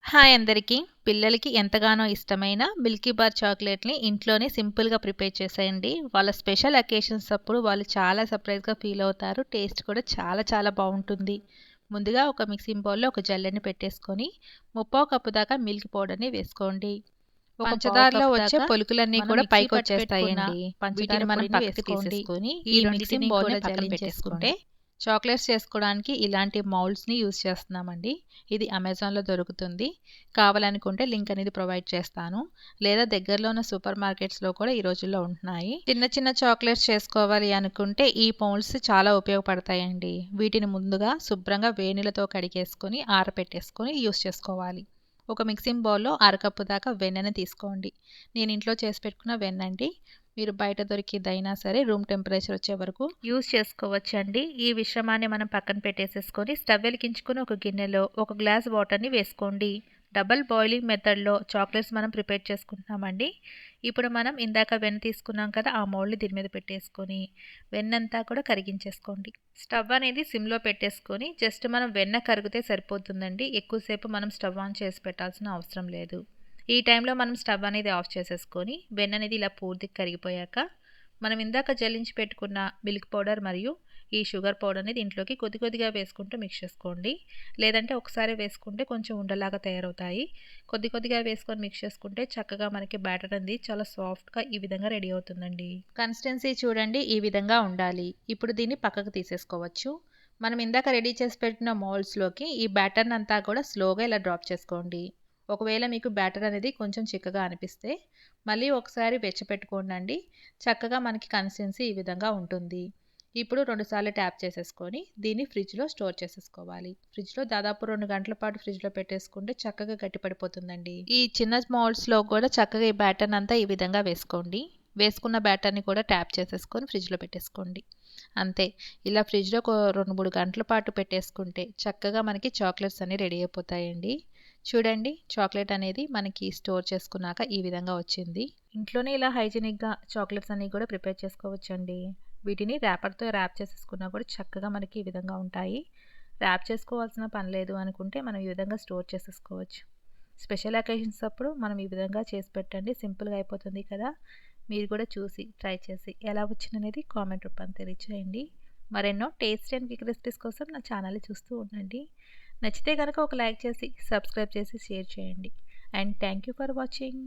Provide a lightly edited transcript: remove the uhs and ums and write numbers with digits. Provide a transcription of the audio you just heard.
Hi అందరికీ! పిల్లలకి ఎంతగానో ఇష్టమైన మిల్కీ బార్ చాక్లెట్‌ని ఇంట్లోనే సింపుల్‌గా ప్రిపేర్ చేసేయండి. వాళ్ళ స్పెషల్ అకేషన్స్ అప్పుడు వాళ్ళు చాలా సర్ప్రైజ్‌గా ఫీల్ అవుతారు. టేస్ట్ కూడా చాలా చాలా బావుంటుంది. ముందుగా ఒక మిక్సింగ్ బౌల్‌లో ఒక జల్లెడని పెట్టేసుకొని, ముప్పావు కప్పు దాకా మిల్క్ పౌడర్‌ని వేసుకోండి. ఒక పావు పంచదారలో కప్పు వచ్చే దాకా పొలుకులన్నీ మనం కూడా మిక్సీ పట్టి పెట్టుకున్న పైకొచ్చేస్తాయండి. పంచదార వీటిని మనం పొడిని పక్కకి వేసుకోండి. తీసేసుకొని, ఈ ఈ రెండిటిని మిక్సింగ్ బౌల్‌ని కూడా పక్కన జల్లించేసుకుంటే పెట్టేసుకుంటే, చాక్లెట్స్ చేసుకోవడానికి ఇలాంటి మౌల్డ్స్‌ని యూజ్ చేస్తున్నామండి. ఇది అమెజాన్‌లో దొరుకుతుంది. కావాలనుకుంటే లింక్ అనేది ప్రొవైడ్ చేస్తాను. లేదా దగ్గరలో ఉన్న సూపర్ మార్కెట్స్‌లో కూడా ఈ రోజుల్లో ఉంటున్నాయి. చిన్న చిన్న చాక్లెట్స్ చేసుకోవాలి అనుకుంటే ఈ మౌల్డ్స్ చాలా ఉపయోగపడతాయండి. వీటిని ముందుగా శుభ్రంగా వేడినీళ్ళతో కడిగేసుకొని, ఆరపెట్టేసుకొని యూజ్ చేసుకోవాలి. ఒక మిక్సింగ్ బౌల్‌లో అరకప్పు దాకా వెన్నని తీసుకోండి. నేను ఇంట్లో చేసి పెట్టుకున్న వెన్నండి. మీరు బయట దొరికేదైనా సరే రూమ్ టెంపరేచర్ వచ్చే వరకు యూజ్ చేసుకోవచ్చండి. ఈ మిశ్రమాన్ని మనం పక్కన పెట్టేసేసుకొని స్టవ్ వెలిగించుకొని ఒక గిన్నెలో ఒక గ్లాస్ వాటర్‌ని వేసుకోండి. డబుల్ బాయిలింగ్ మెథడ్‌లో చాక్లెట్స్ మనం ప్రిపేర్ చేసుకుంటున్నామండి. ఇప్పుడు మనం ఇందాక వెన్న తీసుకున్నాం కదా! ఆ మౌల్డ్‌ని దీని మీద పెట్టేసుకొని వెన్నంతా కూడా కరిగించేసుకోండి. స్టవ్ అనేది సిమ్‌లో పెట్టేసుకొని జస్ట్ మనం వెన్న కరిగితే సరిపోతుందండి. ఎక్కువసేపు మనం స్టవ్ ఆన్ చేసి పెట్టాల్సిన అవసరం లేదు. ఈ టైంలో మనం స్టవ్ అనేది ఆఫ్ చేసేసుకొని వెన్న అనేది ఇలా పూర్తిగా కరిగిపోయాక మనం ఇందాక జల్లించి పెట్టుకున్న మిల్క్ పౌడర్ మరియు ఈ షుగర్ పౌడర్ అనేది ఇంట్లోకి కొద్ది కొద్దిగా వేసుకుంటూ మిక్స్ చేసుకోండి. లేదంటే ఒకసారి వేసుకుంటే కొంచెం ఉండలాగా తయారవుతాయి. కొద్ది కొద్దిగా వేసుకొని మిక్స్ చేసుకుంటే చక్కగా మనకి బ్యాటర్ అనేది చాలా సాఫ్ట్‌గా ఈ విధంగా రెడీ అవుతుందండి. కన్సిస్టెన్సీ చూడండి ఈ విధంగా ఉండాలి. ఇప్పుడు దీన్ని పక్కకు తీసేసుకోవచ్చు. మనం ఇందాక రెడీ చేసి పెట్టిన మౌల్డ్స్‌లోకి ఈ బ్యాటర్‌ని అంతా కూడా స్లోగా ఇలా డ్రాప్ చేసుకోండి. ఒకవేళ మీకు బ్యాటర్ అనేది కొంచెం చిక్కగా అనిపిస్తే మళ్ళీ ఒకసారి వెచ్చపెట్టుకోండి. చక్కగా మనకి కన్సిస్టెన్సీ ఈ విధంగా ఉంటుంది. ఇప్పుడు 2 సార్లు ట్యాప్ చేసేసుకొని దీన్ని ఫ్రిడ్జ్‌లో స్టోర్ చేసేసుకోవాలి. ఫ్రిడ్జ్‌లో దాదాపు 2 గంటల పాటు ఫ్రిడ్జ్‌లో పెట్టేసుకుంటే చక్కగా గట్టిపడిపోతుందండి. ఈ చిన్న మౌల్డ్స్‌లో కూడా చక్కగా ఈ బ్యాటర్‌ని అంతా ఈ విధంగా వేసుకోండి. వేసుకున్న బ్యాటర్‌ని కూడా ట్యాప్ చేసేసుకొని ఫ్రిడ్జ్‌లో పెట్టేసుకోండి. అంతే. ఇలా ఫ్రిడ్జ్‌లో 2, 3 గంటల పాటు పెట్టేసుకుంటే చక్కగా మనకి చాక్లెట్స్ అన్నీ రెడీ అయిపోతాయండి. చూడండి చాక్లెట్ అనేది మనకి స్టోర్ చేసుకున్నాక ఈ విధంగా వచ్చింది. ఇంట్లోనే ఇలా హైజీనిక్‌గా చాక్లెట్స్ అన్నీ కూడా ప్రిపేర్ చేసుకోవచ్చండి. వీటిని ర్యాపర్‌తో ర్యాప్ చేసేసుకున్నా కూడా చక్కగా మనకి ఈ విధంగా ఉంటాయి. ర్యాప్ చేసుకోవాల్సిన పని లేదు అనుకుంటే మనం ఈ విధంగా స్టోర్ చేసేసుకోవచ్చు. స్పెషల్ అకేషన్స్ అప్పుడు మనం ఈ విధంగా చేసి పెట్టండి. సింపుల్‌గా అయిపోతుంది కదా! మీరు కూడా చూసి ట్రై చేసి ఎలా వచ్చిందనేది కామెంట్ రూపాన తెలియచేయండి. మరెన్నో టేస్ట్ అండ్ క్విక్ రెసిపీస్ కోసం నా ఛానల్‌ని చూస్తూ ఉండండి. నచ్చితే గనుక ఒక లైక్ చేసి, సబ్స్క్రైబ్ చేసి, షేర్ చేయండి. And thank you for watching.